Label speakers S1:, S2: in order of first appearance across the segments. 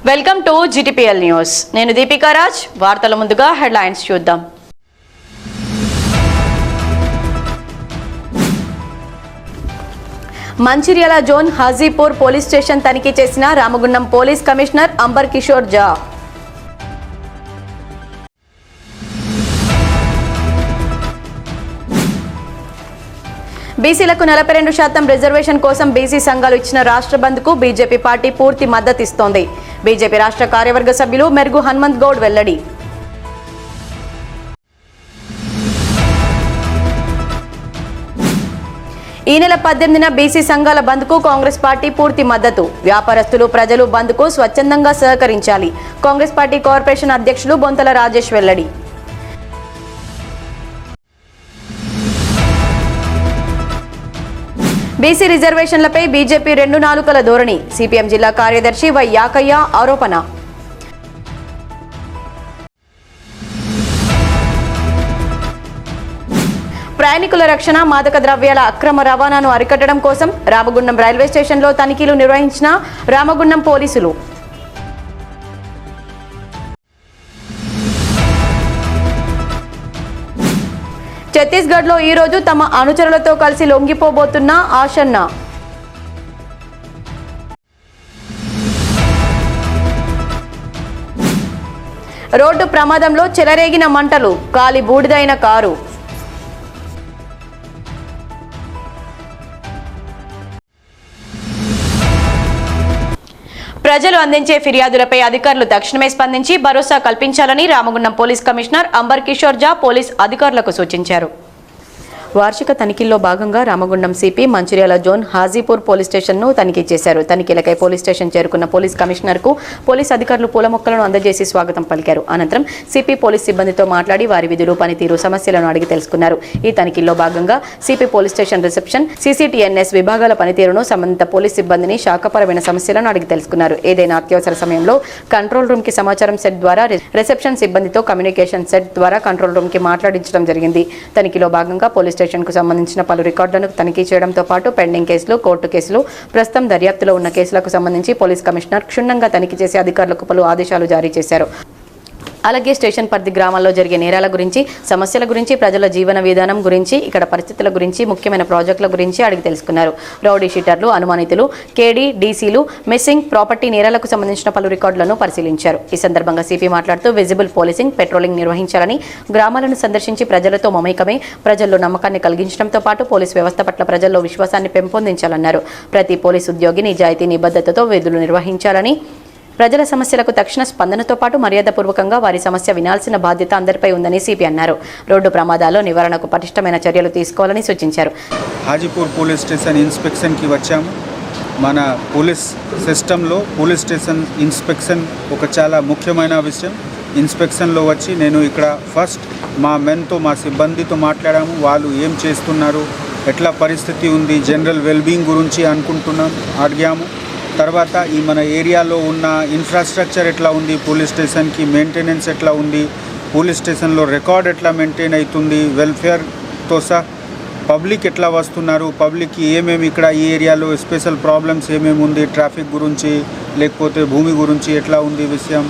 S1: Welcome to GTPL news. నేను దీపికా రాజ్. వార్తల ముందుగా హెడ్లైన్స్ చూద్దాం. Mancherial zone Hajipur police station తనిఖీ చేసిన రామగుండం పోలీస్ కమిషనర్ అంబర్ కిషోర్ జా. బీసీలకు 42% రిజర్వేషన్ కోసం బీసీ సంఘాలు ఇచ్చిన రాష్ట్ర బంద్కు బీజేపీ పార్టీ పూర్తి మద్దతిస్తోంది. బీజేపీ రాష్ట్ర కార్యవర్గ సభ్యులు మెరుగు హనుమంత్ గౌడ్ వెల్లడి. ఈ నెల 18న బీసీ సంఘాల బంద్కు కాంగ్రెస్ పార్టీ పూర్తి మద్దతు. వ్యాపారస్తులు, ప్రజలు బంద్కు స్వచ్ఛందంగా సహకరించాలి. కాంగ్రెస్ పార్టీ కార్పొరేషన్ అధ్యక్షులు బొంతల రాజేష్ వెల్లడి. బీసీ రిజర్వేషన్లపై బీజేపీ 2 నాలుకల ధోరణి. సిపిఎం జిల్లా కార్యదర్శి వై యాకయ్య ఆరోపణ. ప్రయాణికుల రక్షణ, మాదక ద్రవ్యాల అక్రమ రవాణాను అరికట్టడం కోసం రామగుండం రైల్వే స్టేషన్లో తనిఖీలు నిర్వహించిన రామగుండం పోలీసులు. ఛత్తీస్గఢ్లో ఈ రోజు తమ అనుచరులతో కలిసి లొంగిపోబోతున్న ఆషన్న. రోడ్డు ప్రమాదంలో చెలరేగిన మంటలు, కాలి బూడిదైన కారు. ప్రజలు అందించే ఫిర్యాదులపై అధికారులు తక్షణమే స్పందించి భరోసా కల్పించాలని Ramagundam police commissioner Amber Kishore Jha police అధికారులకు సూచించారు. వార్షిక తనిఖీల్లో భాగంగా Ramagundam CP Mancherial zone Hajipur police స్టేషన్ను తనిఖీ చేశారు. తనిఖీలకై పోలీస్ స్టేషన్ చేరుకున్న పోలీస్ కమిషనర్కు పోలీస్ అధికారులు పూల మొక్కలను అందజేసి స్వాగతం పలికారు. అనంతరం సిపి పోలీస్ సిబ్బందితో మాట్లాడి వారి విధులు, పనితీరు, సమస్యలను అడిగి తెలుసుకున్నారు. ఈ తనిఖీల్లో భాగంగా CP police station reception, CCTNS విభాగాల పనితీరును, సంబంధిత పోలీస్ సిబ్బందిని శాఖపరమైన సమస్యలను అడిగి తెలుసుకున్నారు. ఏదైనా అత్యవసర సమయంలో కంట్రోల్ రూమ్ కి సమాచారం సెట్ ద్వారా, రిసెప్షన్ సిబ్బందితో కమ్యూనికేషన్ సెట్ ద్వారా కంట్రోల్ రూమ్ కి మాట్లాడించడం జరిగింది. తనిఖీలో భాగంగా పోలీస్ స్టేషన్ కు సంబంధించిన పలు రికార్డులను తనిఖీ చేయడంతో పాటు పెండింగ్ కేసులు, కోర్టు కేసులు, ప్రస్తుతం దర్యాప్తులో ఉన్న కేసులకు సంబంధించి పోలీస్ కమిషనర్ క్షుణ్ణంగా తనిఖీ చేసి అధికారులకు పలు ఆదేశాలు జారీ చేశారు. అలాగే స్టేషన్ పరిధి గ్రామాల్లో జరిగే నేరాల గురించి, సమస్యల గురించి, ప్రజల జీవన విధానం గురించి, ఇక్కడ పరిస్థితుల గురించి, ముఖ్యమైన ప్రాజెక్టుల గురించి అడిగి తెలుసుకున్నారు. రౌడీ షీటర్లు, అనుమానితులు, కేడీ, డీసీలు, మిస్సింగ్, ప్రాపర్టీ నేరాలకు సంబంధించిన పలు రికార్డులను పరిశీలించారు. ఈ సందర్భంగా సిపి మాట్లాడుతూ విజిబుల్ పోలీసింగ్, పెట్రోలింగ్ నిర్వహించాలని, గ్రామాలను సందర్శించి ప్రజలతో మమేకమై ప్రజల్లో నమ్మకాన్ని కలిగించడంతో పాటు పోలీస్ వ్యవస్థ పట్ల ప్రజల్లో విశ్వాసాన్ని పెంపొందించాలన్నారు. ప్రతి పోలీస్ ఉద్యోగి నిజాయితీ, నిబద్ధతతో విధులు నిర్వహించాలని, ప్రజల సమస్యలకు తక్షణ స్పందనతో పాటు మర్యాదపూర్వకంగా వారి సమస్య వినాల్సిన బాధ్యత అందరిపై ఉందని సిపి అన్నారు. రోడ్డు ప్రమాదాల నివారణకు పటిష్టమైన చర్యలు తీసుకోవాలని సూచించారు.
S2: హాజీపూర్ పోలీస్ స్టేషన్ ఇన్స్పెక్షన్కి వచ్చాము. మన పోలీస్ సిస్టంలో పోలీస్ స్టేషన్ ఇన్స్పెక్షన్ ఒక చాలా ముఖ్యమైన విషయం. ఇన్స్పెక్షన్లో వచ్చి నేను ఇక్కడ ఫస్ట్ మా మెన్తో, మా సిబ్బందితో మాట్లాడాము. వాళ్ళు ఏం చేస్తున్నారు, ఎట్లా పరిస్థితి ఉంది, జనరల్ వెల్బీయింగ్ గురించి అడిగాము. తర్వాత ఈ మన ఏరియాలో ఉన్న ఇన్ఫ్రాస్ట్రక్చర్ ఎట్లా ఉంది, పోలీస్ స్టేషన్కి మెయింటెనెన్స్ ఎట్లా ఉంది, పోలీస్ స్టేషన్లో రికార్డ్ ఎట్లా మెయింటైన్ అవుతుంది, వెల్ఫేర్తో సహా పబ్లిక్ ఎట్లా వస్తున్నారు, పబ్లిక్కి ఏమేమి ఇక్కడ ఈ ఏరియాలో స్పెషల్ ప్రాబ్లమ్స్ ఏమేమి ఉంది, ట్రాఫిక్ గురించి లేకపోతే భూమి గురించి ఎట్లా ఉంది విషయం,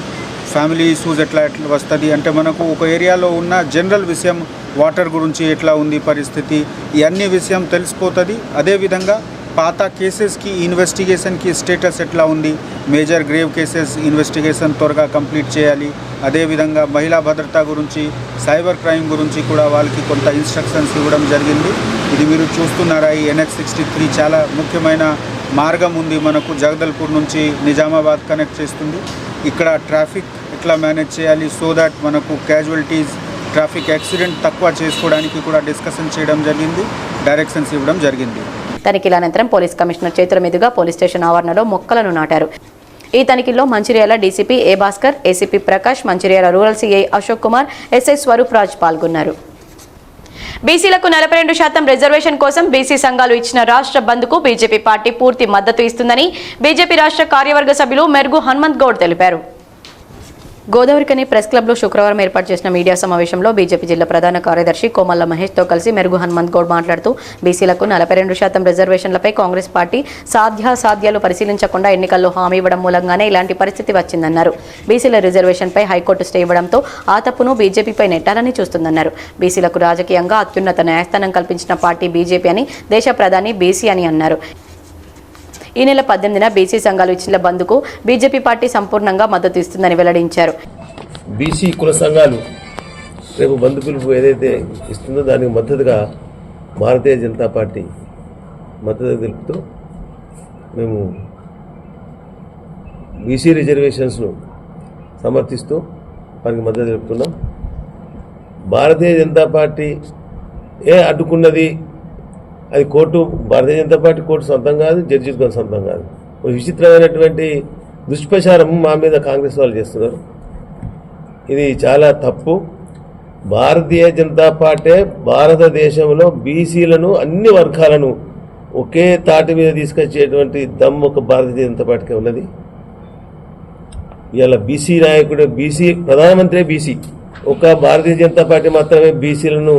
S2: ఫ్యామిలీ ఇష్యూస్ ఎట్లా వస్తుంది అంటే మనకు ఒక ఏరియాలో ఉన్న జనరల్ విషయం, వాటర్ గురించి ఎట్లా ఉంది పరిస్థితి, ఇవన్నీ విషయం తెలిసిపోతుంది. అదేవిధంగా పాత కేసెస్కి ఇన్వెస్టిగేషన్కి స్టేటస్ ఎట్లా ఉంది, మేజర్ గ్రేవ్ కేసెస్ ఇన్వెస్టిగేషన్ త్వరగా కంప్లీట్ చేయాలి. అదేవిధంగా మహిళా భద్రత గురించి, సైబర్ క్రైమ్ గురించి కూడా వాళ్ళకి కొంత ఇన్స్ట్రక్షన్స్ ఇవ్వడం జరిగింది. ఇది మీరు చూస్తున్నారా, ఈ NH63 చాలా ముఖ్యమైన మార్గం ఉంది మనకు. జగదల్పూర్ నుంచి నిజామాబాద్ కనెక్ట్ చేస్తుంది. ఇక్కడ ట్రాఫిక్ ఎట్లా మేనేజ్ చేయాలి సో దాట్ మనకు క్యాజువల్టీస్, ట్రాఫిక్ యాక్సిడెంట్ తక్కువ చేసుకోవడానికి కూడా డిస్కషన్ చేయడం జరిగింది, డైరెక్షన్స్ ఇవ్వడం జరిగింది.
S1: తనిఖీల అనంతరం పోలీస్ కమిషనర్ చేతుల మీదుగా పోలీస్ స్టేషన్ ఆవరణలో మొక్కలను నాటారు. ఈ తనిఖీల్లో Mancherial DCP A Bhaskar, ACP Prakash, Mancherial rural CI Ashok Kumar, SI Swaroop Raj పాల్గొన్నారు. బీసీలకు 42% రిజర్వేషన్ కోసం బీసీ సంఘాలు ఇచ్చిన రాష్ట్ర బంద్కు బీజేపీ పార్టీ పూర్తి మద్దతు ఇస్తుందని బీజేపీ రాష్ట్ర కార్యవర్గ సభ్యులు మెరుగు హనుమంత్ గౌడ్ తెలిపారు. గోదావరికని ప్రెస్ క్లబ్లో శుక్రవారం ఏర్పాటు చేసిన మీడియా సమావేశంలో బీజేపీ జిల్లా ప్రధాన కార్యదర్శి కోమల్ల మహేష్తో కలిసి మెరుగు హనుమంత్ గౌడ్ మాట్లాడుతూ బీసీలకు 42% రిజర్వేషన్లపై కాంగ్రెస్ పార్టీ సాధ్యాసాధ్యాలు పరిశీలించకుండా ఎన్నికల్లో హామీ ఇవ్వడం మూలంగానే ఇలాంటి పరిస్థితి వచ్చిందన్నారు. బీసీల రిజర్వేషన్పై హైకోర్టు స్టే ఇవ్వడంతో ఆ తప్పును బీజేపీపై నెట్టాలని చూస్తుందన్నారు. బీసీలకు రాజకీయంగా అత్యున్నత న్యాయస్థానం కల్పించిన పార్టీ బీజేపీ అని దేశ ప్రధాని బీసీ అని అన్నారు. ఈ నెల 18న బీసీ సంఘాలు ఇచ్చిన బంద్కు బీజేపీ పార్టీ సంపూర్ణంగా మద్దతు ఇస్తుందని వెల్లడించారు.
S3: బీసీ కుల సంఘాలు రేపు బంద్ పిలుపు ఏదైతే ఇస్తుందో దానికి మద్దతుగా భారతీయ జనతా పార్టీ మద్దతు తెలుపుతూ మేము బీసీ రిజర్వేషన్స్ను సమర్థిస్తూ వారికి మద్దతు తెలుపుతున్నాం. భారతీయ జనతా పార్టీ అడ్డుకున్నది అది court, Bharatiya Janata party court సొంతం కాదు, జడ్జి సొంతం కాదు. ఒక విచిత్రమైనటువంటి దుష్ప్రచారం మా మీద కాంగ్రెస్ వాళ్ళు చేస్తున్నారు. ఇది చాలా తప్పు. భారతీయ జనతా పార్టీ భారతదేశంలో బీసీలను అన్ని వర్గాలను ఒకే తాటి మీద తీసుకొచ్చేటువంటి దమ్ము ఒక భారతీయ జనతా పార్టీకి ఉన్నది. ఇవాళ బీసీ నాయకుడు, బీసీ ప్రధానమంత్రి బీసీ, ఒక భారతీయ జనతా పార్టీ మాత్రమే బీసీలను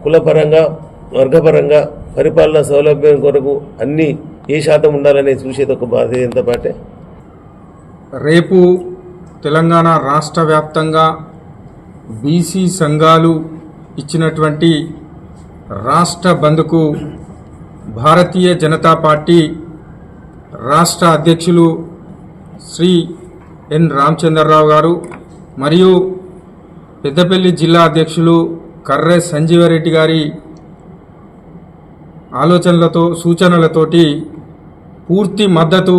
S3: కులపరంగా వర్గపరంగా పరిపాలనా సౌలభ్యం కొరకు అన్ని ఏ శాతం ఉండాలని చూసేది ఒక భారతీయ జనతా పార్టీ.
S4: రేపు తెలంగాణ రాష్ట్ర వ్యాప్తంగా బీసీ సంఘాలు ఇచ్చినటువంటి రాష్ట్ర బంద్కు భారతీయ జనతా పార్టీ రాష్ట్ర అధ్యక్షులు శ్రీ ఎన్ రామచంద్రరావు గారు మరియు పెద్దపల్లి జిల్లా అధ్యక్షులు కర్రె సంజీవరెడ్డి గారి ఆలోచనలతో సూచనలతోటి పూర్తి మద్దతు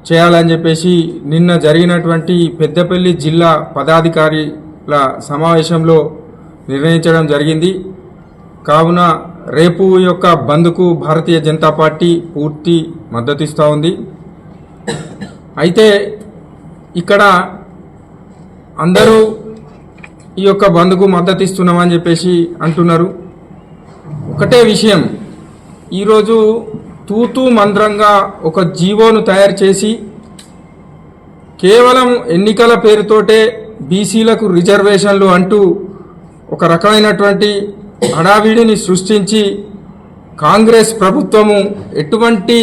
S4: చేయాలని చెప్పేసి నిన్న జరిగినటువంటి పెద్దపల్లి జిల్లా పదాధికారుల సమావేశంలో నిర్ణయించడం జరిగింది. కావున రేపు యొక్క బంద్కు భారతీయ జనతా పార్టీ పూర్తి మద్దతు ఇస్తూ ఉంది. అయితే ఇక్కడ అందరూ ఈ యొక్క బంద్కు మద్దతు ఇస్తున్నామని చెప్పేసి అంటున్నారు. ఒకటే విషయం, ఈరోజు తూతూ మంత్రంగా ఒక జీవోను తయారు చేసి కేవలం ఎన్నికల పేరుతోటే బీసీలకు రిజర్వేషన్లు అంటూ ఒక రకమైనటువంటి హడావిడిని సృష్టించి కాంగ్రెస్ ప్రభుత్వము ఎటువంటి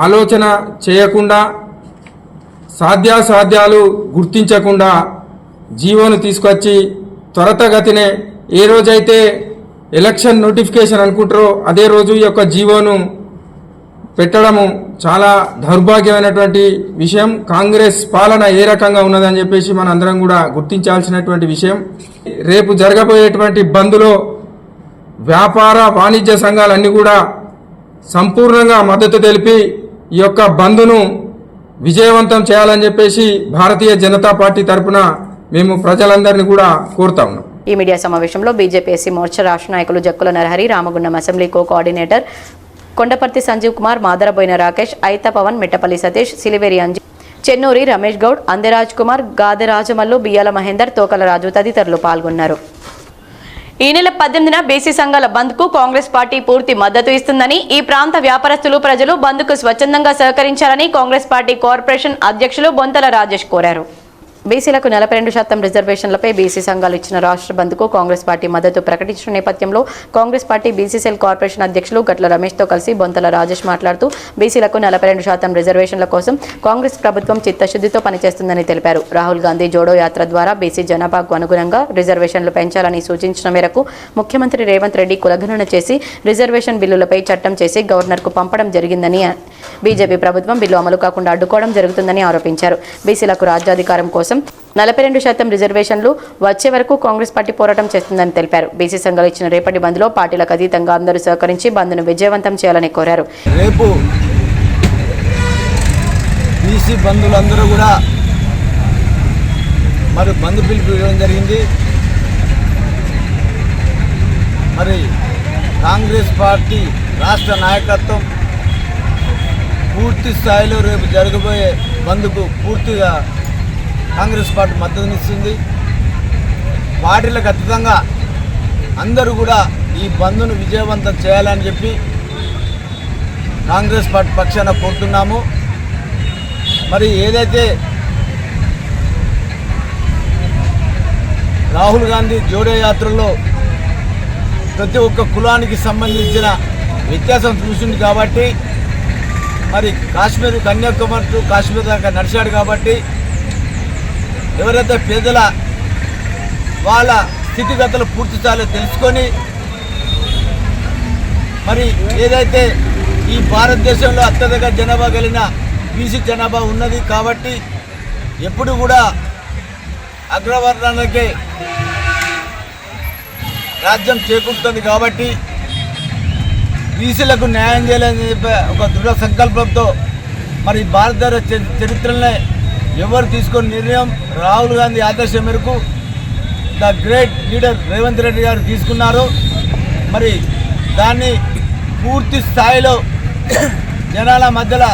S4: ఆలోచన చేయకుండా సాధ్యాసాధ్యాలు గుర్తించకుండా జీవోను తీసుకొచ్చి త్వరితగతినే ఏ రోజైతే ఎలక్షన్ నోటిఫికేషన్ అనుకుంటారో అదే రోజు ఈ యొక్క జీవోను పెట్టడము చాలా దౌర్భాగ్యమైనటువంటి విషయం. కాంగ్రెస్ పాలన ఏ రకంగా ఉన్నదని చెప్పేసి మన అందరం కూడా గుర్తించాల్సినటువంటి విషయం. రేపు జరగబోయేటువంటి బంద్లో వ్యాపార వాణిజ్య సంఘాలన్నీ కూడా సంపూర్ణంగా మద్దతు తెలిపి ఈ యొక్క బంద్ను విజయవంతం చేయాలని చెప్పేసి భారతీయ జనతా పార్టీ తరఫున మేము ప్రజలందరినీ కూడా కోరుతా ఉన్నాం.
S1: ఈ మీడియా సమావేశంలో బీజేపీ ఎస్సీ మోర్చా రాష్ట్ర నాయకులు జక్కుల నరహరి, రామగుండం అసెంబ్లీ కోఆర్డినేటర్ కొండపర్తి సంజీవ్ కుమార్, మాదరబోయిన రాకేష్, ఐత పవన్, మిట్టపల్లి సతీష్, సిలివేరి అంజి, చెన్నూరి రమేష్ గౌడ్, అందెరాజ్ కుమార్, గాదె రాజమల్లు, బియ్యాల మహేందర్, తోకల రాజు తదితరులు పాల్గొన్నారు. ఈ నెల 18న బీసీ సంఘాల బంద్కు కాంగ్రెస్ పార్టీ పూర్తి మద్దతు ఇస్తుందని, ఈ ప్రాంత వ్యాపారస్తులు ప్రజలు బంద్కు స్వచ్ఛందంగా సహకరించాలని కాంగ్రెస్ పార్టీ కార్పొరేషన్ అధ్యక్షులు బొంతల రాజేష్ కోరారు. బీసీలకు 42% రిజర్వేషన్లపై బీసీ సంఘాలు ఇచ్చిన రాష్ట్ర బంద్కు కాంగ్రెస్ పార్టీ మద్దతు ప్రకటించిన నేపథ్యంలో కాంగ్రెస్ పార్టీ బీసీసీఎల్ కార్పొరేషన్ అధ్యక్షులు గట్ల రమేష్తో కలిసి బొంతల రాజేష్ మాట్లాడుతూ బీసీలకు 42% రిజర్వేషన్ల కోసం కాంగ్రెస్ ప్రభుత్వం చిత్తశుద్ధితో పనిచేస్తుందని తెలిపారు. రాహుల్ గాంధీ జోడో యాత్ర ద్వారా బీసీ జనాభాకు అనుగుణంగా రిజర్వేషన్లు పెంచాలని సూచించిన మేరకు ముఖ్యమంత్రి రేవంత్ రెడ్డి కులగణన చేసి రిజర్వేషన్ బిల్లులపై చట్టం చేసి గవర్నర్కు పంపడం జరిగిందని, బీజేపీ ప్రభుత్వం బిల్లు అమలు కాకుండా అడ్డుకోవడం జరుగుతుందని ఆరోపించారు. బీసీలకు రాజ్యాధికారం కోసం 42% రిజర్వేషన్లు వచ్చే వరకు కాంగ్రెస్ పార్టీ పోరాటం చేస్తుందని తెలిపారు. బీసీ సంఘాలు ఇచ్చిన రేపటి బంద్లో పార్టీలకు అతీతంగా అందరూ సహకరించి బంద్ను విజయవంతం చేయాలని కోరారు.
S5: రేపు బీసీ బంధువులందరూ కూడా మరి బంద్ పిలుపు ఇవ్వడం జరిగింది. మరి కాంగ్రెస్ పార్టీ రాష్ట్ర నాయకత్వం పూర్తి స్థాయిలో రేపు జరగబోయే బంద్కు పూర్తిగా కాంగ్రెస్ పార్టీ మద్దతునిస్తుంది. పార్టీలకు అతీతంగా అందరూ కూడా ఈ బంద్ను విజయవంతం చేయాలని చెప్పి కాంగ్రెస్ పార్టీ పక్షాన కోరుతున్నాము. మరి ఏదైతే రాహుల్ గాంధీ జోడో యాత్రలో ప్రతి ఒక్క కులానికి సంబంధించిన వ్యత్యాసం చూసింది కాబట్టి మరి కాశ్మీర్ కన్యాకుమారి టు కాశ్మీర్ దాకా నడిచాడు కాబట్టి ఎవరైతే పేదల వాళ్ళ స్థితిగతులు పూర్తి స్థాయిలో తెలుసుకొని మరి ఏదైతే ఈ భారతదేశంలో అత్యధిక జనాభా కలిగిన బీసీ జనాభా ఉన్నది కాబట్టి ఎప్పుడు కూడా అగ్రవర్ణాలకే రాజ్యం చేకూరుతుంది కాబట్టి బీసీలకు న్యాయం చేయాలని చెప్పే ఒక దృఢ సంకల్పంతో మరి భారతదేశ చరిత్రలో ఎవరు తీసుకున్న నిర్ణయం రాహుల్ గాంధీ ఆదేశం మేరకు the great leader Revanth Reddy గారు తీసుకున్నారు. మరి దాన్ని పూర్తి స్థాయిలో జనాల మధ్యలో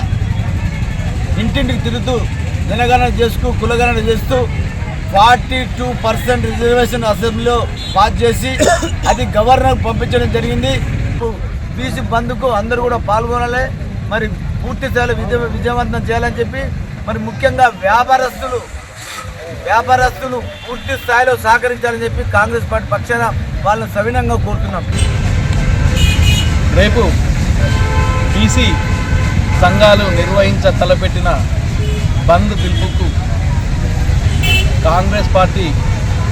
S5: ఇంటింటికి తిరుగుతూ జనగణన చేసుకు కులగణన చేస్తూ 42% రిజర్వేషన్ అసెంబ్లీలో పాస్ చేసి అది గవర్నర్ పంపించడం జరిగింది. బీసీ బంద్కు అందరూ కూడా పాల్గొనాలి, మరి పూర్తి స్థాయిలో విజయవంతం చేయాలని చెప్పి మరి ముఖ్యంగా వ్యాపారస్తులు పూర్తి స్థాయిలో సహకరించాలని చెప్పి కాంగ్రెస్ పార్టీ పక్షాన వాళ్ళని సవినంగా కోరుతున్నాం.
S6: రేపు బీసీ సంఘాలు తలపెట్టిన బంద్ పిలుపుకు కాంగ్రెస్ పార్టీ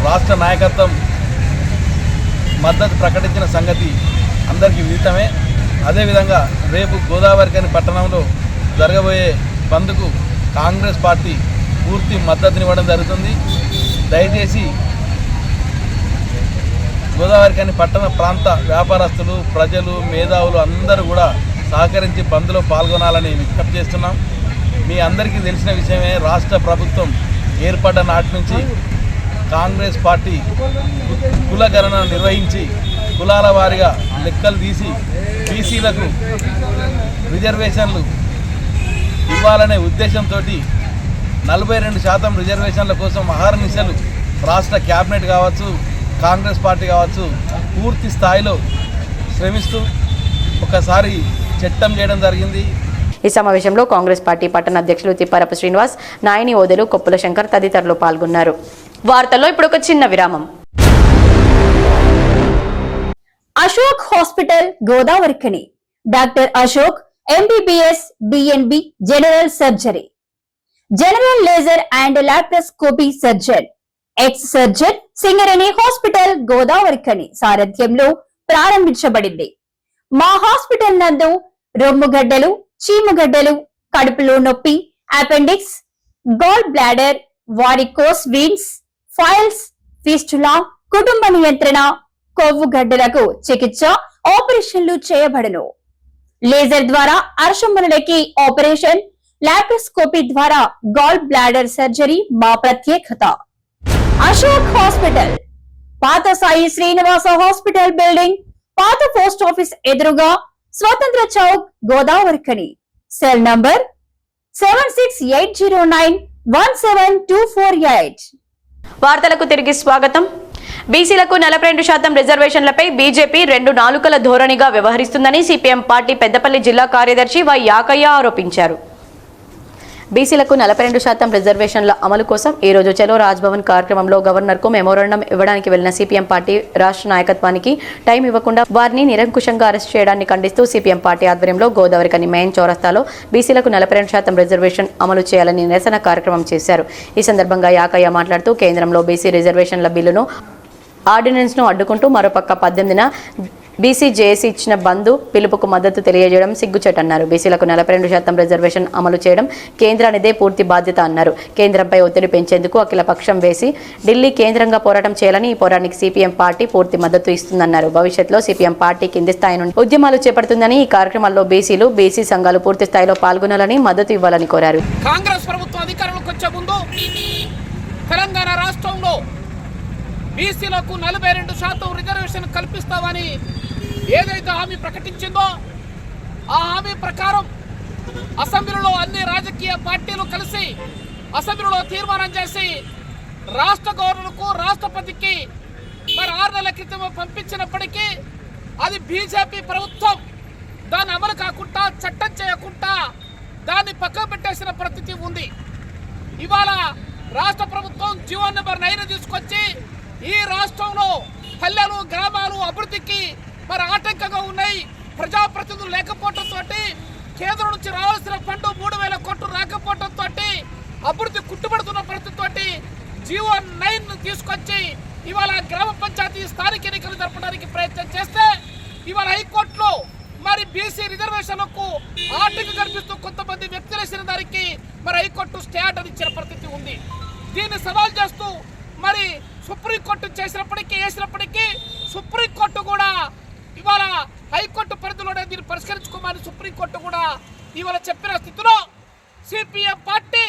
S6: రాష్ట్ర నాయకత్వం మద్దతు ప్రకటించిన సంగతి అందరికీ విదితమే. అదేవిధంగా రేపు గోదావరిఖని పట్టణంలో జరగబోయే బంద్కు కాంగ్రెస్ పార్టీ పూర్తి మద్దతునివ్వడం జరుగుతుంది. దయచేసి గోదావరిఖని పట్టణ ప్రాంత వ్యాపారస్తులు, ప్రజలు, మేధావులు అందరూ కూడా సహకరించి బంద్లో పాల్గొనాలని విజ్ఞప్తి చేస్తున్నాం. మీ అందరికీ తెలిసిన విషయమే, రాష్ట్ర ప్రభుత్వం ఏర్పడ్డ నాటి నుంచి కాంగ్రెస్ పార్టీ కులగణన నిర్వహించి కులాల వారీగా లెక్కలు తీసి బీసీలకు రిజర్వేషన్లు ఇవ్వాలనే ఉద్దేశంతో 42% రిజర్వేషన్ల కోసం అహర్నిశలు రాష్ట్ర క్యాబినెట్ కావచ్చు, కాంగ్రెస్ పార్టీ కావచ్చు పూర్తి స్థాయిలో శ్రమిస్తూ ఒకసారి చట్టం చేయడం జరిగింది.
S1: ఈ సమావేశంలో కాంగ్రెస్ పార్టీ పట్టణ అధ్యక్షులు తిప్పారపు శ్రీనివాస్, నాయని ఓదెలు, కొప్పుల శంకర్ తదితరులు పాల్గొన్నారు. వార్తల్లో ఇప్పుడు ఒక చిన్న విరామం.
S7: Ashok hospital Godavarikhani. Doctor Ashok MBBS DNB general surgery, general laser and laparoscopy surgeon, ex surgeon Singareni hospital Godavarikhani సారథ్యంలో ప్రారంభించబడింది. మా హాస్పిటల్ నందు రొమ్ముగడ్డలు, చీముగడ్డలు, కడుపులో నొప్పి, appendix, gall bladder, varicose veins, piles, fistula, కుటుంబ నియంత్రణ, కొవ్వు గడ్డలకు చికిత్స, ఆపరేషన్లు చేయబడును. లేజర్ ద్వారా అర్షములకి ఆపరేషన్, లాప్రోస్కోపీ ద్వారా గాల్ బ్లాడర్ సర్జరీ మా ప్రత్యేకత. అశోక్ హాస్పిటల్, పాత సాయి శ్రీనివాస హాస్పిటల్ బిల్డింగ్, పాత పోస్ట్ ఆఫీస్ ఎదురుగా, స్వతంత్ర చౌక్, గోదావరిఖని. Cell number 7680917248.
S1: వార్తలకు తిరిగి స్వాగతం. బీసీలకు 42% రిజర్వేషన్లపై బీజేపీ 2 నాలుకల ధోరణిగా వ్యవహరిస్తుందని సిపిఎం పార్టీ పెద్దపల్లి జిల్లా కార్యదర్శి వై యాకయ్య ఆరోపించారు. బీసీలకు 42% రిజర్వేషన్ల అమలు కోసం ఈ రోజు చలో రాజ్భవన్ కార్యక్రమంలో గవర్నర్కు మెమోరాండం ఇవ్వడానికి వెళ్లిన సిపిఎం పార్టీ రాష్ట్ర నాయకత్వానికి టైం ఇవ్వకుండా వారిని నిరంకుశంగా అరెస్ట్ చేయడాన్ని ఖండిస్తూ సిపిఎం పార్టీ ఆధ్వర్యంలో గోదావరిఖని మెయిన్ చౌరస్తాలో బీసీలకు 42% రిజర్వేషన్ అమలు చేయాలని నిరసన కార్యక్రమం చేశారు. ఈ సందర్భంగా యాకయ్య మాట్లాడుతూ కేంద్రంలో బీసీ రిజర్వేషన్ల బిల్లును ఆర్డినెన్స్ను అడ్డుకుంటూ మరోపక్క 18న బీసీ జేఏసీ ఇచ్చిన బంధు పిలుపుకు మద్దతు తెలియజేయడం సిగ్గుచేటన్నారు. బీసీలకు 42% రిజర్వేషన్ అమలు చేయడం కేంద్రానిదే పూర్తి బాధ్యత అన్నారు. కేంద్రంపై ఒత్తిడి పెంచేందుకు అఖిల పక్షం వేసి ఢిల్లీ కేంద్రంగా పోరాటం చేయాలని, ఈ పోరాటానికి సిపిఎం పార్టీ పూర్తి మద్దతు ఇస్తుందన్నారు. భవిష్యత్తులో సిపిఎం పార్టీ కింది స్థాయి నుండి ఉద్యమాలు చేపడుతుందని, ఈ కార్యక్రమాల్లో బీసీలు, బీసీ సంఘాలు పూర్తి స్థాయిలో పాల్గొనాలని, మద్దతు ఇవ్వాలని కోరారు.
S8: కాంగ్రెస్ ప్రభుత్వం అధికారంలోకి వచ్చే ముందు తెలంగాణ రాష్ట్రంలో బీసీలకు 42% రిజర్వేషన్ కల్పిస్తామని ఏదైతే హామీ ప్రకటించిందో ఆ హామీ ప్రకారం అసెంబ్లీలో అన్ని రాజకీయ పార్టీలు కలిసి అసెంబ్లీలో తీర్మానం చేసి రాష్ట్ర గవర్నర్కు, రాష్ట్రపతికి మరి 6 నెలల క్రితం పంపించినప్పటికీ అది బీజేపీ ప్రభుత్వం దాన్ని అమలు కాకుండా, చట్టం చేయకుండా దాన్ని పక్కన పెట్టేసిన పరిస్థితి ఉంది. ఇవాళ రాష్ట్ర ప్రభుత్వం జీవో నెంబర్ 9 తీసుకొచ్చి ఈ రాష్ట్రంలో పల్లెలు గ్రామాలు అభివృద్ధికి మరి ఆటంకంగా ఉన్నాయి. ప్రజాప్రతినిధులు లేకపోవడంతో, కేంద్రం నుంచి రావాల్సిన ఫండ్ 3,000 కోట్లు రాకపోవడంతో అభివృద్ధి కుట్టుబడుతున్న పరిస్థితితోటి జీవో 9 తీసుకొచ్చి ఇవాళ గ్రామ పంచాయతీ స్థానిక ఎన్నికలు జరపడానికి ప్రయత్నం చేస్తే ఇవాళ హైకోర్టులో మరి బీసీ రిజర్వేషన్లకు ఆటంకం కల్పిస్తూ కొంతమంది వ్యక్తులు వేసిన దానికి మరి హైకోర్టు స్టే ఆర్డర్ ఇచ్చిన పరిస్థితి ఉంది. దీన్ని సవాల్ చేస్తూ మరి సుప్రీంకోర్టు వేసినప్పటికీ సుప్రీంకోర్టు కూడా ఇవాళ హైకోర్టు పరిధిలోనే దీన్ని పరిష్కరించుకోమని సుప్రీంకోర్టు కూడా ఇవాళ చెప్పిన స్థితిలో సిపిఎం పార్టీ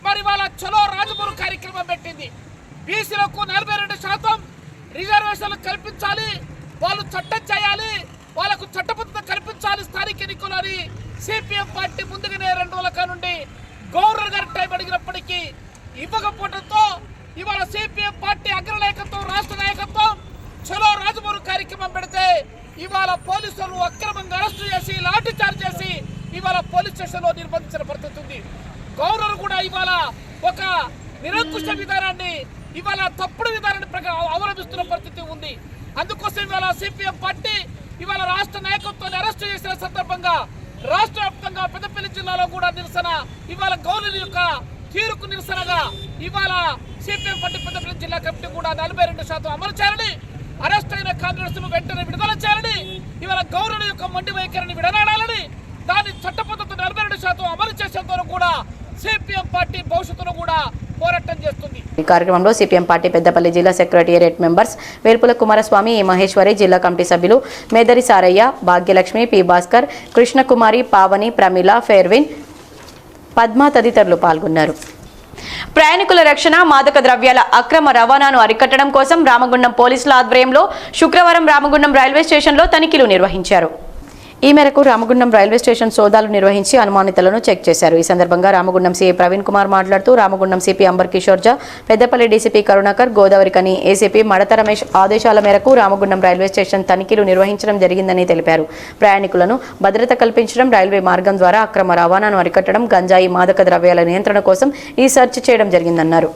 S8: మరి ఇవాళ చలో రాజభవన్ కార్యక్రమం పెట్టింది. బీసీలకు 42% రిజర్వేషన్లు కల్పించాలి, వాళ్ళు చట్టం చేయాలి, వాళ్ళకు చట్టబద్ధత కల్పించాలి స్థానిక ఎన్నికలు అని సిపిఎం పార్టీ ముందుగానే 2 రోజుల నుండి గవర్నర్ గారి టైం అడిగినప్పటికీ ఇవ్వకపోవడంతో ఇవాళ సిపిఎం పార్టీ అగ్రనాయకత్వం రాష్ట్ర నాయకత్వం చలో రాజభవన్ కార్యక్రమం పెడితే ఇవాళ పోలీసులు అక్రమంగా అరెస్టు చేసి లాఠీ చార్జ్ చేసి ఇవాళ పోలీస్ స్టేషన్లో నిర్బంధించిన పరిస్థితి ఉంది. గవర్నర్ కూడా ఇవాళ ఒక నిరంకుశ విధానాన్ని ఇవాళ తప్పుడు విధానాన్ని అవలంబిస్తున్న పరిస్థితి ఉంది. అందుకోసం ఇవాళ సిపిఎం పార్టీ ఇవాళ రాష్ట్ర నాయకత్వాన్ని అరెస్టు చేసిన సందర్భంగా రాష్ట్ర వ్యాప్తంగా పెద్దపల్లి జిల్లాలో కూడా నిరసన, ఇవాళ గవర్నర్ యొక్క తీరుకు నిరసనగా ఇవాళ సిపిఎం పార్టీ పెద్దపల్లి జిల్లా కమిటీ కూడా 42% అమలు చేయాలని, అరెస్ట్ అయిన కాంగ్రెస్ వెంటనే విడుదల చేయాలని, ఇవాళ గవర్నర్ యొక్క మొండి వైఖరిని విడనాడాలని, దాని చట్టబద్ధత 42% అమలు చేసేంత వరకు కూడా సిపిఎం పార్టీ భవిష్యత్తులో కూడా పోరాటం చేస్తుంది.
S1: ఈ కార్యక్రమంలో సిపిఎం పార్టీ పెద్దపల్లి జిల్లా సెక్రటేరియట్ మెంబర్స్ వేల్పుల కుమారస్వామి, ఏ మహేశ్వరి, జిల్లా కమిటీ సభ్యులు మేదరి సారయ్య, భాగ్యలక్ష్మి, పి భాస్కర్, కృష్ణకుమారి, పావని, ప్రమిళ, ఫెర్విన్, పద్మ తదితరులు పాల్గొన్నారు. ప్రయాణికుల రక్షణ, మాదక ద్రవ్యాల అక్రమ రవాణాను అరికట్టడం కోసం రామగుండం పోలీసుల ఆధ్వర్యంలో శుక్రవారం రామగుండం రైల్వే స్టేషన్లో తనిఖీలు నిర్వహించారు. ఈ మేరకు రామగుండం రైల్వే స్టేషన్ సోదాలు నిర్వహించి అనుమానితులను చెక్ చేశారు. ఈ సందర్భంగా రామగుండం సీఐ ప్రవీణ్ కుమార్ మాట్లాడుతూ రామగుండం సిపి అంబర్ కిషోర్ జా, పెద్దపల్లి డీసీపీ కరుణాకర్, గోదావరికని ఏసీపీ మడత రమేష్ ఆదేశాల మేరకు రామగుండం రైల్వే స్టేషన్ తనిఖీలు నిర్వహించడం జరిగిందని తెలిపారు. ప్రయాణికులను భద్రత కల్పించడం, రైల్వే మార్గం ద్వారా అక్రమ రవాణాను అరికట్టడం, గంజాయి, మాదక ద్రవ్యాల నియంత్రణ కోసం ఈ సెర్చ్ చేయడం జరిగిందన్నారు.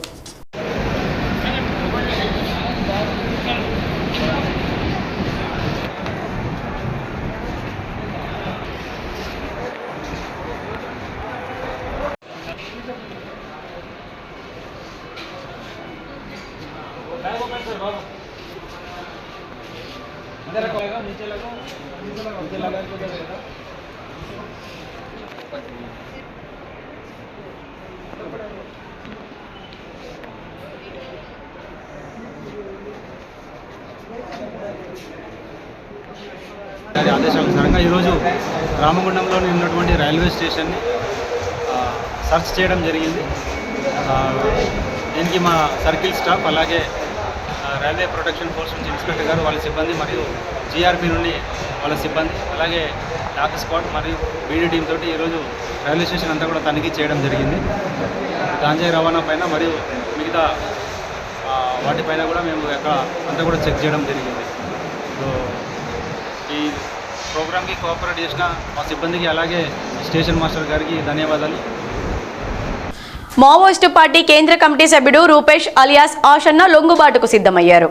S9: ఆదేశానుసారంగా ఈరోజు రామగుండంలోని ఉన్నటువంటి రైల్వే స్టేషన్ని సర్చ్ చేయడం జరిగింది. దీనికి మా సర్కిల్ స్టాఫ్, అలాగే రైల్వే ప్రొటెక్షన్ ఫోర్స్ నుంచి ఇన్స్పెక్టర్ గారు, వాళ్ళ సిబ్బంది, మరియు జీఆర్పీ నుండి వాళ్ళ సిబ్బంది, అలాగే డాక్ స్క్వాడ్ మరియు బీడీ టీమ్ తోటి ఈరోజు రైల్వే స్టేషన్ అంతా కూడా తనిఖీ చేయడం జరిగింది. గాంజాయి రవాణా పైన మరియు మిగతా వాటిపైన కూడా మేము అక్కడ అంతా కూడా చెక్ చేయడం జరిగింది. సో ఈ ప్రోగ్రామ్కి కోఆపరేట్ చేసిన మా సిబ్బందికి, అలాగే స్టేషన్ మాస్టర్ గారికి ధన్యవాదాలు.
S1: మావోయిస్టు పార్టీ కేంద్ర కమిటీ సభ్యుడు రూపేష్ అలియాస్ ఆషన్న లొంగుబాటుకు సిద్ధమయ్యారు.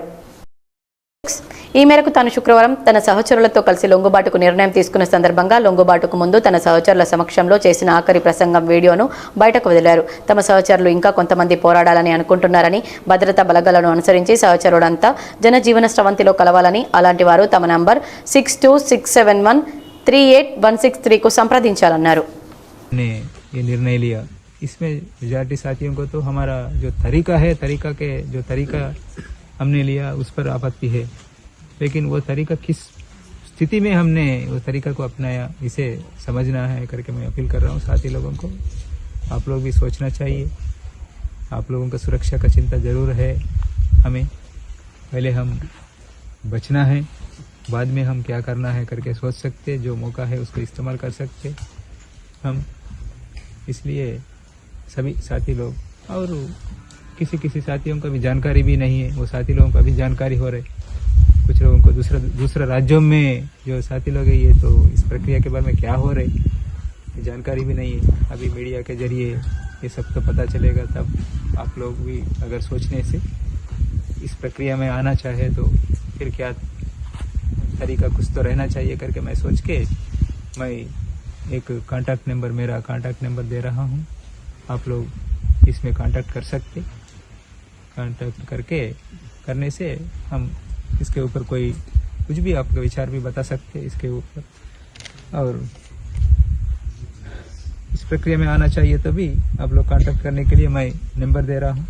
S1: ఈ మేరకు తాను శుక్రవారం తన సహచరులతో కలిసి లొంగుబాటుకు నిర్ణయం తీసుకున్న సందర్భంగా లొంగుబాటుకు ముందు తన సహచరుల సమక్షంలో చేసిన ఆఖరి ప్రసంగం వీడియోను బయటకు వదిలారు. తమ సహచరులు ఇంకా కొంతమంది పోరాడాలని అనుకుంటున్నారని, భద్రతా బలగాలను అనుసరించి సహచరుడంతా జనజీవన స్రవంతిలో కలవాలని, అలాంటి వారు తమ నంబర్ 6267138163కు సంప్రదించాలన్నారు.
S10: इसमें मेजॉरिटी साथियों को तो हमारा जो तरीका है, तरीका हमने लिया उस पर आपत्ति है, लेकिन वो तरीका किस स्थिति में हमने वो तरीका को अपनाया इसे समझना है करके मैं अपील कर रहा हूँ साथी लोगों को. आप लोग भी सोचना चाहिए. आप लोगों का सुरक्षा का चिंता जरूर है. हमें पहले हम बचना है, बाद में हम क्या करना है करके सोच सकते. जो मौका है उसको इस्तेमाल कर सकते हम. इसलिए सभी साथी लोग, और किसी साथियों का भी जानकारी भी नहीं है, वो साथी लोगों का भी जानकारी हो रहे. कुछ लोगों को दूसरा राज्यों में जो साथी लोग हैं, ये तो इस प्रक्रिया के बारे में क्या हो रहे जानकारी भी नहीं है. अभी मीडिया के जरिए ये सब तो पता चलेगा, तब आप लोग भी अगर सोचने से इस प्रक्रिया में आना चाहे तो फिर क्या तरीका कुछ तो रहना चाहिए करके मैं सोच के मैं एक मेरा कांटेक्ट नंबर दे रहा हूँ। आप लोग इसमें कांटेक्ट कर सकते, कांटेक्ट करने से हम इसके ऊपर कोई कुछ भी आपका विचार भी बता सकते इसके ऊपर। और इस प्रक्रिया में आना चाहिए तो भी आप लोग कांटेक्ट करने के लिए मैं नंबर दे रहा हूँ।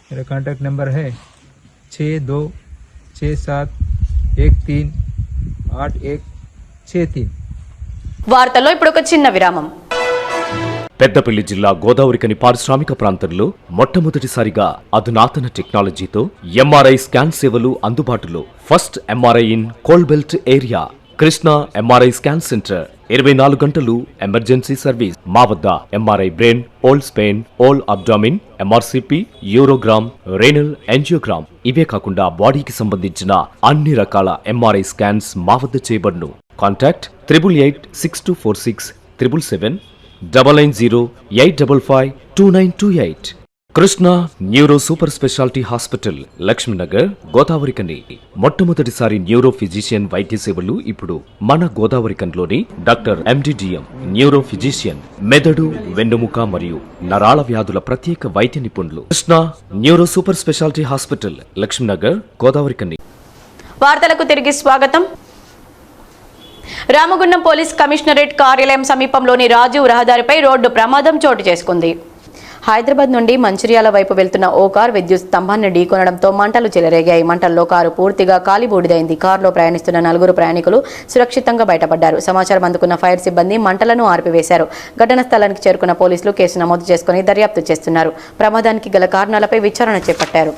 S10: मेरा कांटेक्ट नंबर है 6267138163।
S1: వార్తల్లో ఇప్పుడు ఒక చిన్న విరామం.
S11: పెద్దపల్లి జిల్లా గోదావరికని పారిశ్రామిక ప్రాంతంలో మొట్టమొదటిసారిగా అధునాతన టెక్నాలజీతో ఎంఆర్ఐ స్కాన్ సేవలు అందుబాటులో. First MRI in coal belt area. Krishna MRI scan centre 24 గంటలు ఎమర్జెన్సీ సర్వీస్. మా వద్ద MRI brain, whole spine, whole abdomen, MRCP, urogram, renal angiogram ఇవే కాకుండా బాడీకి సంబంధించిన అన్ని రకాల ఎంఆర్ఐ స్కాన్స్ మా వద్ద చేయబడును. Contact 8862467777 99085552928. Krishna neuro super speciality hospital, Lakshmi Nagar, Godavarikhani. మొట్టమొదటిసారి న్యూరో ఫిజిషియన్ వైద్య సేవలు ఇప్పుడు మన గోదావరికన్లోని డాక్టర్ ఎండిడిఎం న్యూరో ఫిజిషియన్, మెదడు, వెన్నుముక మరియు నరాల వ్యాధుల ప్రత్యేక వైద్య నిపుణులు. Krishna neuro super speciality hospital, Lakshmi Nagar, Godavarikhani.
S1: వార్తలకు తిరిగి స్వాగతం. రామగుండం పోలీస్ కమిషనరేట్ కార్యాలయం సమీపంలోని రాజీవ్ రహదారిపై రోడ్డు ప్రమాదం చోటు చేసుకుంది. హైదరాబాద్ నుండి మంచిర్యాల వైపు వెళ్తున్న ఓ కారు విద్యుత్ స్తంభాన్ని ఢీకొనడంతో మంటలు చెలరేగాయి. మంటల్లో కారు పూర్తిగా కాలిబూడిదైంది. కారులో ప్రయాణిస్తున్న 4 ప్రయాణికులు సురక్షితంగా బయటపడ్డారు. సమాచారం అందుకున్న ఫైర్ సిబ్బంది మంటలను ఆర్పివేశారు. ఘటనా స్థలానికి చేరుకున్న పోలీసులు కేసు నమోదు చేసుకుని దర్యాప్తు చేస్తున్నారు. ప్రమాదానికి గల కారణాలపై విచారణ చేపట్టారు.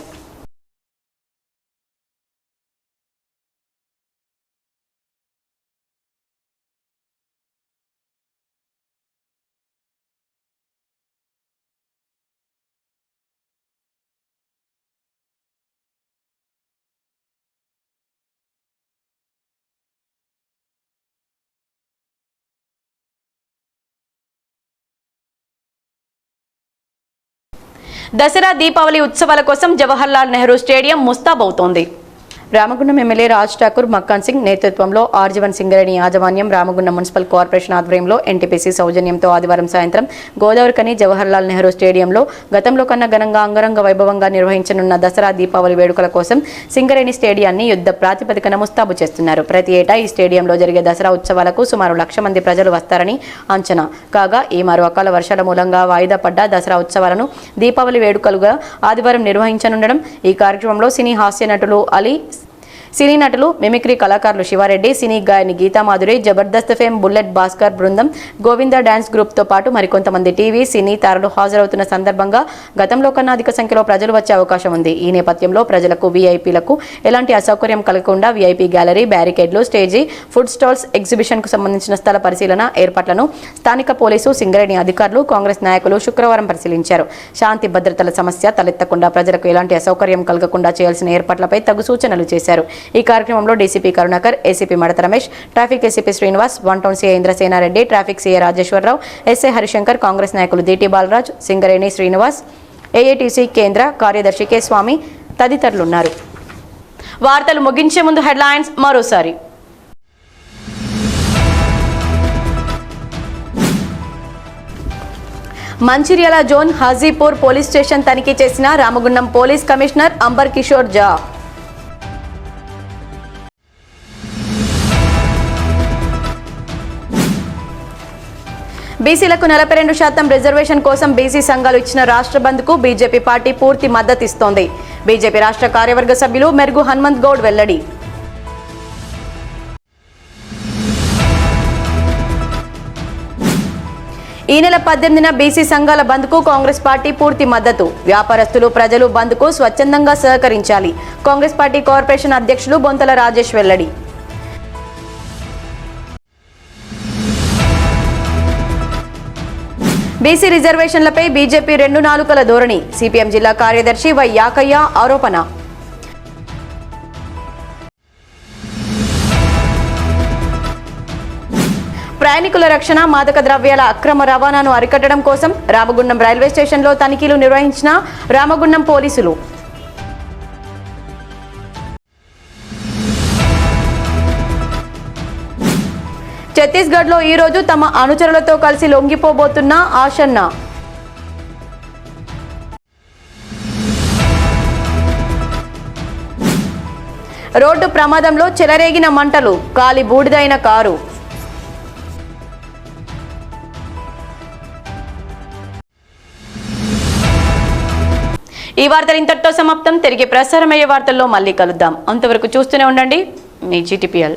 S1: దసరా దీపావళి ఉత్సవాల కోసం జవహర్లాల్ నెహ్రూ స్టేడియం ముస్తాబవుతోంది. రామగుండం ఎమ్మెల్యే రాజ్ ఠాకూర్ మక్కాన్ సింగ్ నేతృత్వంలో ఆర్జీవన్ సింగరేణి యాజమాన్యం, రామగుండం మున్సిపల్ కార్పొరేషన్ ఆధ్వర్యంలో ఎన్టీపీసీ సౌజన్యంతో ఆదివారం సాయంత్రం గోదావరికని జవహర్లాల్ నెహ్రూ స్టేడియంలో గతంలో కన్నా ఘనంగా అంగరంగ వైభవంగా నిర్వహించనున్న దసరా దీపావళి వేడుకల కోసం సింగరేణి స్టేడియాన్ని యుద్ధ ప్రాతిపదికన ముస్తాబు చేస్తున్నారు. ప్రతి ఏటా ఈ స్టేడియంలో జరిగే దసరా ఉత్సవాలకు సుమారు 1,00,000 మంది ప్రజలు వస్తారని అంచనా. కాగా ఈ మరో అకాల వర్షాల మూలంగా వాయిదా పడ్డ దసరా ఉత్సవాలను దీపావళి వేడుకలుగా ఆదివారం నిర్వహించనుండడం. ఈ కార్యక్రమంలో సినీ హాస్య నటులు అలీ, సినీ నటులు, మిమిక్రీ కళాకారులు శివారెడ్డి, సినీ గాయని గీతామాధురి, జబర్దస్త్ ఫేమ్ బుల్లెట్ భాస్కర్ బృందం, గోవింద డాన్స్ గ్రూప్తో పాటు మరికొంతమంది టీవీ, సినీ తారలు హాజరవుతున్న సందర్భంగా గతంలో కన్నా అధిక సంఖ్యలో ప్రజలు వచ్చే అవకాశం ఉంది. ఈ నేపథ్యంలో ప్రజలకు, వీఐపీలకు ఎలాంటి అసౌకర్యం కలగకుండా వీఐపీ గ్యాలరీ, బ్యారికేడ్లు, స్టేజీ, ఫుడ్ స్టాల్స్, ఎగ్జిబిషన్కు సంబంధించిన స్థల పరిశీలన ఏర్పాట్లను స్థానిక పోలీసు, సింగరేణి అధికారులు, కాంగ్రెస్ నాయకులు శుక్రవారం పరిశీలించారు. శాంతి భద్రతల సమస్య తలెత్తకుండా ప్రజలకు ఎలాంటి అసౌకర్యం కలగకుండా చేయాల్సిన ఏర్పాట్లపై తగు సూచనలు చేశారు. ఈ కార్యక్రమంలో DCP Karunakar, ACP Madatha Ramesh, traffic ACP Srinivas, 1 town CI Indrasenareddy, traffic CI Rajeswararao, SI Harishankar, Congress నాయకులు దీటి బాలరాజ్, సింగరేణి శ్రీనివాస్, ఏఐటీసీ కేంద్ర కార్యదర్శి కె స్వామి తదితరులున్నారు. వార్తలు ముగించే ముందు హెడ్లైన్స్ మరోసారి. Mancherial zone Hajipur police station తనిఖీ చేసిన రామగుండం పోలీస్ కమిషనర్ అంబర్ కిషోర్ జా. బీసీలకు 42% రిజర్వేషన్ కోసం బీసీ సంఘాలు ఇచ్చిన రాష్ట్ర బంద్కు బీజేపీ పార్టీ పూర్తి మద్దతిస్తోంది. బీజేపీ రాష్ట్ర కార్యవర్గ సభ్యులు మెరుగు హనుమంత్ గౌడ్ వెల్లడి. ఈ నెల 18న బీసీ సంఘాల బంద్కు కాంగ్రెస్ పార్టీ పూర్తి మద్దతు. వ్యాపారస్తులు, ప్రజలు బంద్కు స్వచ్ఛందంగా సహకరించాలి. కాంగ్రెస్ పార్టీ కార్పొరేషన్ అధ్యక్షులు బొంతల రాజేష్ వెల్లడి. బీసీ రిజర్వేషన్లపై బీజేపీ 2 నాలుకల ధోరణి. సిపిఎం జిల్లా కార్యదర్శి వై యాకయ్య ఆరోపణ. ప్రయాణికుల రక్షణ, మాదక ద్రవ్యాల అక్రమ రవాణాను అరికట్టడం కోసం రామగుండం రైల్వే స్టేషన్లో తనిఖీలు నిర్వహించిన రామగుండం పోలీసులు. ఛత్తీస్గఢ్లో ఈ రోజు తమ అనుచరులతో కలిసి లొంగిపోబోతున్న ఆషన్న. రోడ్డు ప్రమాదంలో చెలరేగిన మంటలు, కాలి బూడిదైన కారు. ఈ వార్తలు ఇంతటితో సమాప్తం. తిరిగి ప్రసారమయ్యే వార్తల్లో మళ్ళీ కలుద్దాం. అంతవరకు చూస్తూనే ఉండండి మీ GTPL.